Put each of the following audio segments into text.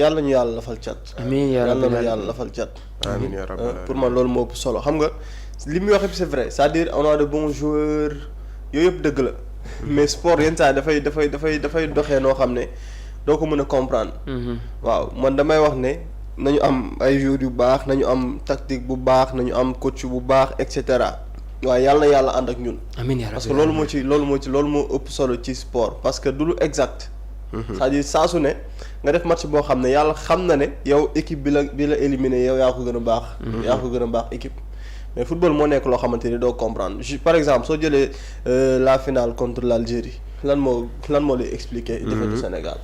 yàlla ñu yàlla lafal cat. amiin yaa yàlla rabbi na yàlla lafal cat. amiin yaa rabbi pour man loolu moo ëpp solo xam nga li muy wax yëpp c'est vrai c'est-à-dire on a de bons joueurs yooyu yëpp dëgg la mais sport yenn saa dafay doxee noo xam ne doo ko mën a comprendre. waaw man damay wax ne nañu am ay joueurs yu baax nañu am tactique bu baax nañu am coach bu baax et cetera waaye yàlla na yàlla ànd ak ñun. amiin yaa rabbi parce que loolu moo ëpp solo ci sport parce que du lu exact. c'est-à-dire saa su ne nga def match boo xam ne yàlla xam na ne yow équipe bi la éliminé yow yaa ko gën a baax. yaa ko gën a baax équipe. mais football moo nekk loo xamante ni doo comprendre par exemple soo jëlee la finale contre l'Algérie lan moo lay expliquer. défaite du Sénégal.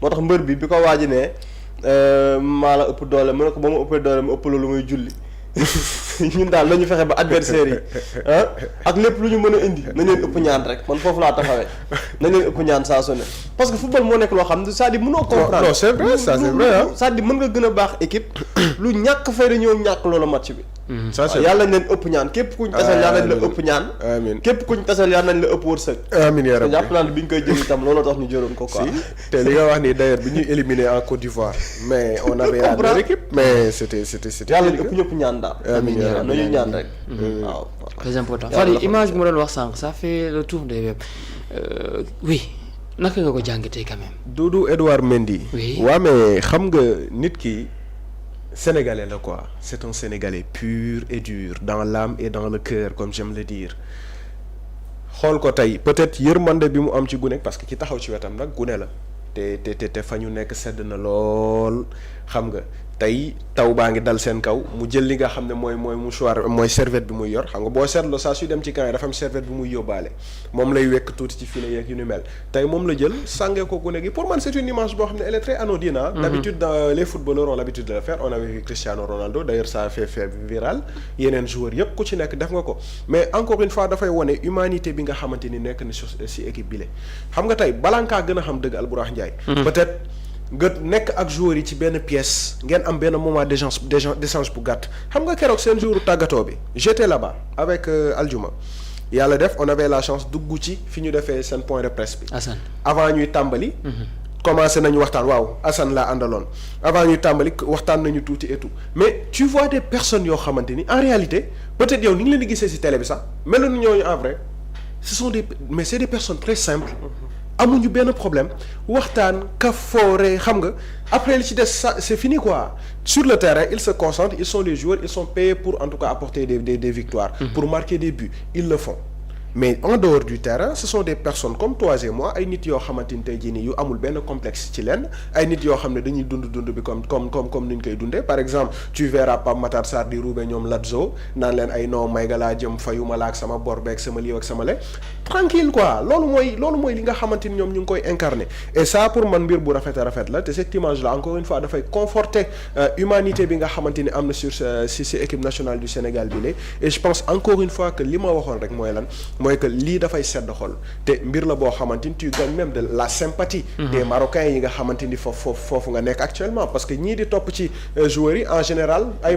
moo tax mbër bi ko waaji ne maa la ëpp doole mu ne ko ba ma ëppee doole mu ëpp loolu muy julli. ñun daal nañu fexe ba adversaire yi ak lépp lu ñu mën a indi nañ leen ëpp ñaan rek man foofu laa taxawee nañ leen ëpp ñaan saa su ne parce que football moo nekk loo xam ne c'est-à-dire mënoo comprendre. non c'est vrai ça c'est vrai ah. c'est-à-dire mën nga gën a baax équipe lu ñàkk fayda ñëw ñàkk loolu match bi. ça c'est yàlla nañ leen ëpp ñaan képp kuñ tasal yàlla nañ la ëpp ñaan. amiin képp kuñ tasal yàlla nañ la ëpp wërsëg. amiin yaa rabbi te jàpp naa ne bi ñu koy jël itam loolu tax ñu jëloon ko quoi. te li nga wax ni d'ailleurs bi ñuy éliminé en Côte d'Ivoire mais on avait la meilleure équipe mais c'était yàlla ëpp ñëpp ñaan daal. amiin yaa rabbi nañu ñaan rek. waaw très important Fally image bi ma doon wax sànq ça fait le tour des web oui naka nga ko jàngatee quand même. Doudou Edouard Mendy. oui waaw mais xam nga nit ki sénégalais la quoi c'est un sénégalais pur et dur dans l'âme et dans le cœur comme j'aime le dire xool ko tey peut-être yërmande bi mu am ci gune parce que ki taxaw ci wetam nag gune la te fa ñu nekk sedd na lool xam nga tey taw baa ngi dal seen kaw mu jël li nga xam ne mooy mouchoir mooy serviette bi muy yor xam nga boo seetloo saa suy dem ci camp yi dafa am serviette bi muy yóbbaale moom lay wekk tuuti ci filet yeeg yu ni mel tey moom la jël sàngee ko gune gi pour man c'est une image boo xam ne elle est très anodine ah. D'habitude les footballeurs ont l'habitude de le faire on avait vu Cristiano Ronaldo d'ailleurs ça a fait viral yeneen joueurs yëpp ku ci nekk def nga ko mais encore une fois dafay wone humanité bi nga xamante ni nekk na ci équipe bi la xam nga tey balaa nga gën a xam dëgg Albourakh Ndiaye peut-être nga nekk ak joueurs yi ci benn pièce ngeen am benn moment d'échange bu gàtt xam nga keroog seen jour tàggatoo bi j'étais là-bas avec Aljuma yàlla def on avait la chance dugg ci fi ñu defee seen point de presse bi. Assane avant ñuy tàmbali. commencé nañu waxtaan waaw Assane laa àndaloon avant ñuy tàmbali waxtaan nañu tuuti et tout mais tu vois des personnes yoo xamante ni en réalité peut-être yow ni ngi leen di gisee ci télé bi sax meluñu ñooñu en vrai mais c'est des personnes très simples. amuñu benn problème waxtaan kafoore xam nga après li ci des ça c'est fini quoi sur le terrain ils se concentrent ils sont des joueurs ils sont payés pour en tout cas apporter des victoires pour marquer des buts ils le font mais en dehors du terrain ce sont des personnes comme toi et moi ay nit yoo xamante ni tey jii nii yu amul benn complexe ci lenn ay nit yoo xam ne dañuy dund bi comme ni ñu koy dundee par exemple tu verras Pape Matar Sarr di roube ñoom Ladzo naan leen ay non may ga laa jëm fayuma la ak sama bor beeg sama lii ak sama le tranquille quoi loolu mooy li nga xamante ni ñoom ñu ngi koy incarner et ça pour man mbir bu rafet a rafet la te cette image là encore une fois dafay conforter humanité bi nga xamante ni am na sur si équipe nationale du Sénégal bi la et je pense encore une fois que li ma waxoon rek mooy lan mooy que lii dafay sedd xol te mbir la boo xamante ni tu gagnes même de la sympathie des Marocains yi nga xamante ni foofu nga nekk actuellement parce que ñii di topp ci joueurs yi en général ay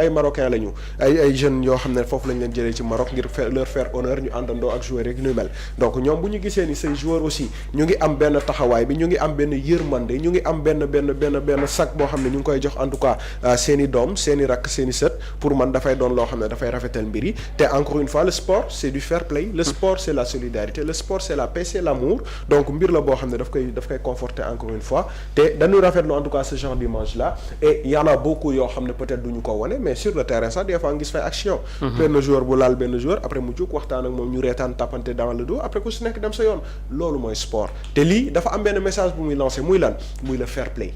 Marocains lañu ay jeunes yoo xam ne foofu lañ leen jëlee ci Maroc ngir leur faire honneur ñu àndandoo ak joueurs yi ñu mel donc ñoom bu ñu gisee ni say joueurs aussi ñu ngi am benn taxawaay bi ñu ngi am benn yërmande ñu ngi am benn sac boo xam ne ñu ngi koy jox en tout cas seen i doom seen i rakk seen i sët pour man dafay doon loo xam ne dafay rafetal mbir yi te encore une fois le sport c'est du fair play le sport c'est la solidarité le sport c'est la paix c'est l'amour donc mbir la boo xam ne daf koy conforter encore une fois te dañuy rafetlu en tout cas ce genre d'image là et y en a beaucoup yoo xam ne peut-être duñu ko wone mais sur le terrain sax des fois ngis fay action benn joueur bu laal benn joueur après mu jóg waxtaan ak moom ñu reetaan tapante dans le dos après ku si nekk dem sa yoon loolu mooy sport te lii dafa am benn message bu muy lancer muy lan muy le fair play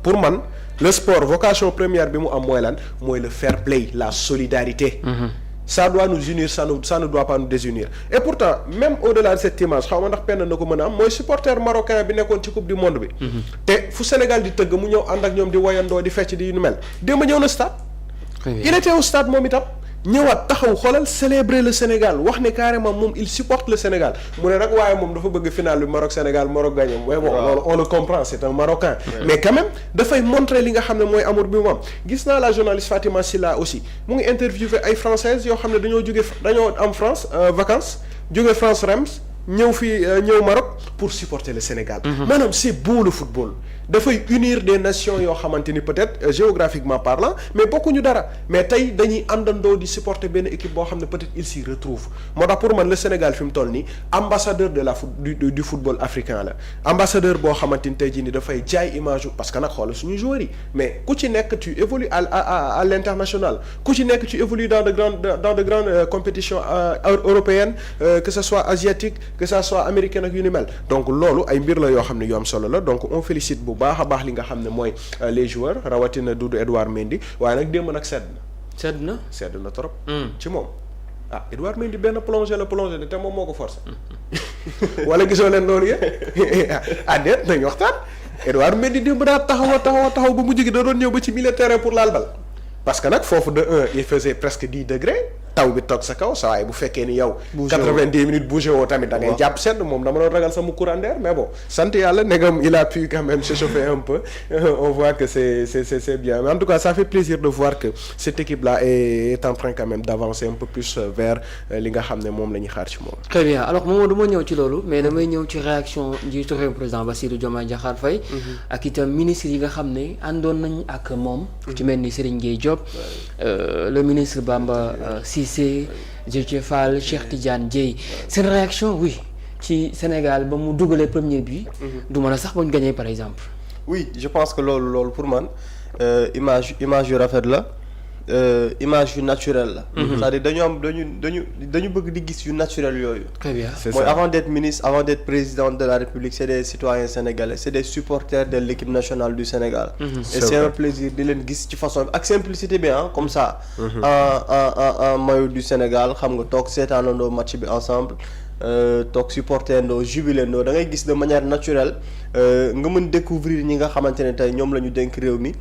pour man le sport vocation première bi mu am mooy lan mooy le fair play la solidarité ça doit nous unir ça ne doit pas nous désunir et pourtant même au-delà de cette image xaw ma ndax penn na ko mën a am mooy supporter marocain bi nekkoon ci coupe du monde bi te fu Sénégal di tëgg mu ñëw ànd ak ñoom di woyandoo di fecc di nu mel démb ñëw na stade il était au stade moom itam ñëwaat taxaw xoolal célébrer le Sénégal wax ne carrément moom il supporte le Sénégal mu ne nag waaye moom dafa bëgg final bi Maroc Sénégal Maroc gagné mais bon loolu on le comprend c'est un Marocain mais quand même dafay montrer li nga xam ne mooy amour bi mu am gis naa la journaliste Fatima Silla aussi mu ngi interviewé ay françaises yoo xam ne dañoo am France vacances jóge France Reims ñëw fii ñëw Maroc pour supporter le Sénégal. maanaam c'est beau le football. dafay unir des nations yoo xamante ni peut-être géographiquement parlant mais bokkuñu dara mais tey dañuy àndandoo di supporter benn équipe boo xam ne peut-être il s'y retrouve moo tax pour man le Sénégal fi mu toll nii ambassadeur de la du football africain la ambassadeur boo xamante ni tey jii ni dafay jaay image parce que nag xoolal suñu joueurs yi mais ku ci nekk tu évolues à l'international ku ci nekk tu évolues dans de grandes compétitions européennes que ce soit asiatique que ça soit américaine ak yu ni mel donc loolu ay mbir la yoo xam ne yu am solo la donc on félicite bu baax a baax li nga xam ne mooy les joueurs rawatina Doudou Edouard Mendy waaye nag démb nag sedd na trop ci moom Edouard Mendy benn plongé de te moom moo ko forcé wala gisoo leen loolu yëpp déet nañ waxtaan Edouard Mendy démb daa taxaw ba mujj gi da doon ñëw ba ci milieu terrain pour laal bal parce que nag foofu de il faisait presque 10 degrés taw bi toog sa kaw saa waaye bu fekkee ni yow 90 minutes bougé woo tamit da ngay jàpp sedd moom dama doon ragal sama courant d'air mais bon sant yàlla negam il a pu quand même s'échauffer un peu on voit que c'est bien mais en tout cas ça fait plaisir de voir que cette équipe là est en train quand même d'avancer un peu plus vers li nga xam ne moom la ñuy xaar ci moom. Très bien alors moom du ma ñëw ci loolu mais damay ñëw ci réaction njiitu réew président Bassirou Diomaye Diakhar Faye ak itam ministre yi nga xam ne àndoon nañ ak moom ci mel ni Serigne Gueye Diop le ministre Bamba Cissé Déthié Fall Cheikh Tidiane Dièye seen réaction oui ci Sénégal ba mu dugalee premier but du mën a sax ba ñu gagné par exemple. oui je pense que loolu pour man image yu rafet la image yu naturelle la. c'est-à-dire dañu bëgg di gis yu naturel yooyu. Très bien mooy avant d'être ministre avant d'être président de la République c'est des citoyens sénégalais c'est des supporters de l'équipe nationale du Sénégal. Et c'est un plaisir di leen gis ci façon ak simplicité bi comme ça. en maillot du Sénégal xam nga toog seetaanandoo match bi ensemble. toog supporter ndoo jubilé ndoo da ngay gis de manière naturelle nga mën découvrir ñi nga xamante ne tey ñoom la ñu dénk réew mi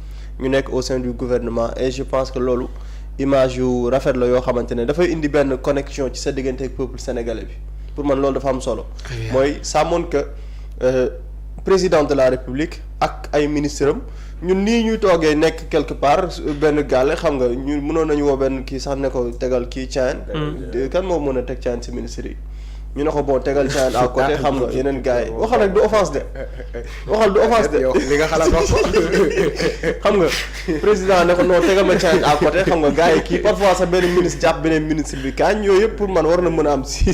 ñu nekk au sein du gouvernement et je pense que loolu image yu rafet la yoo xamante ne dafay indi benn connexion ci sa diggante ak peuple sénégalais bi pour man loolu dafa am solo. mooy ça montre que président de la République ak ay ministres am ñun nii ñuy toogee nekk quelque part benn gàlle xam nga ñu mënoon nañu woo benn kii sax ne ko tegal kii caan. kan moo mën a teg caan ci ministres yi. ñu ne ko bon tegal caan à côté xam nga yeneen gars yi waxal rek du offense de waxal du offense de li nga xalaat wax xam nga président ne ko non tegal ma caan à côté xam nga gars yi kii parfois sax benn ministre jàpp beneen ministre bi kaañ yooyu yëpp pour man war na mën a am si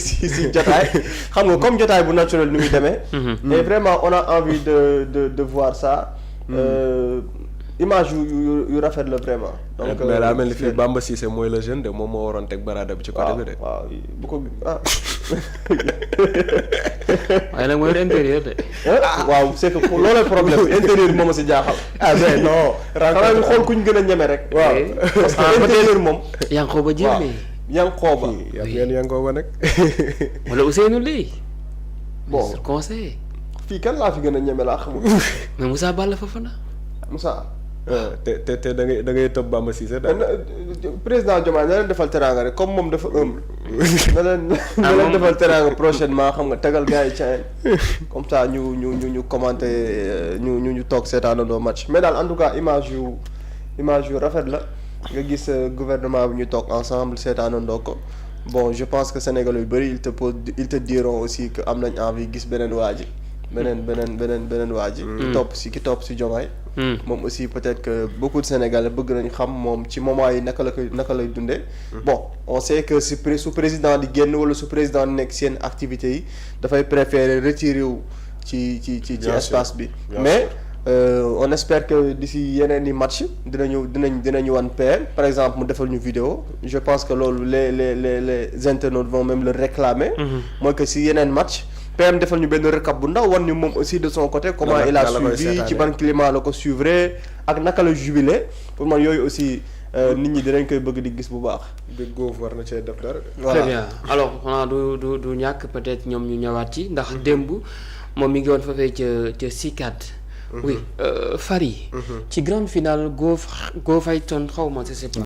jotaay xam nga comme jotaay bu naturel ni muy demee et vraiment on a envie de voir ça image yu rafet la vraiment. donc mais daa mel ni fii Bamba Cissé mooy le jeune de moom moo waroon teg baraada bi ci côté bi de. waaw bu ko waaye nag mooy intérieur de. waaw c'est que looloo problème intérieur bi moom a si jaaxal. mais non. xanaa ñu xool ku ñu gën a ñeme rek. waaw parce que intérieur moom. Yankhoba Diémé. Yankhoba. Yankhoba nag. wala Ousseynou Ly. bon conseiller. fii kan laa fi gën a ñeme laa xamul. mais Moussa Balla Fofana. Moussa. te da ngay tëb Bamba Cissé daal. président Diomaye na leen defal teraanga rek comme moom dafa humble. na leen defal teraanga prochainement xam nga tegal gars yi caa comme ça ñu commenter ñu toog seetaanandoo match mais daal en tout cas image yu rafet la nga gis gouvernement bi ñu toog ensemble seetaanandoo ko bon je pense que Sénégalais yu bëri ils te diront aussi que am nañ envie gis beneen waa ji. beneen waa ji. ki topp si Diomaye. moom aussi peut-être que beaucoup de Sénégalais bëgg nañu xam moom ci moment yi naka lay dundee. bon on sait que su président di génn wala su président di nekk seen activités yi dafay préférer retirer wu ci espace bi. mais on espère que d'ici yeneen i match dinañu wan PM par exemple mu defal ñu vidéo je pense que loolu les internautes vont même le réclamer. mooy que si yeneen match. PM defal ñu benn récap bu ndaw wan ñu moom aussi de son côté comment il a suivi ci ban climat la ko suivre ak naka la jubilé pour man yooyu aussi nit ñi dinañ koy bëgg di gis bu baax. Big Goof war na cee def dara. Très bien alors xanaa du ñàkk peut-être ñoom ñu ñëwaat ci ndax démb moom mi ngi woon foofee ca CICAD. oui Fary. ci grande finale Go Fayton xaw ma c'est pas.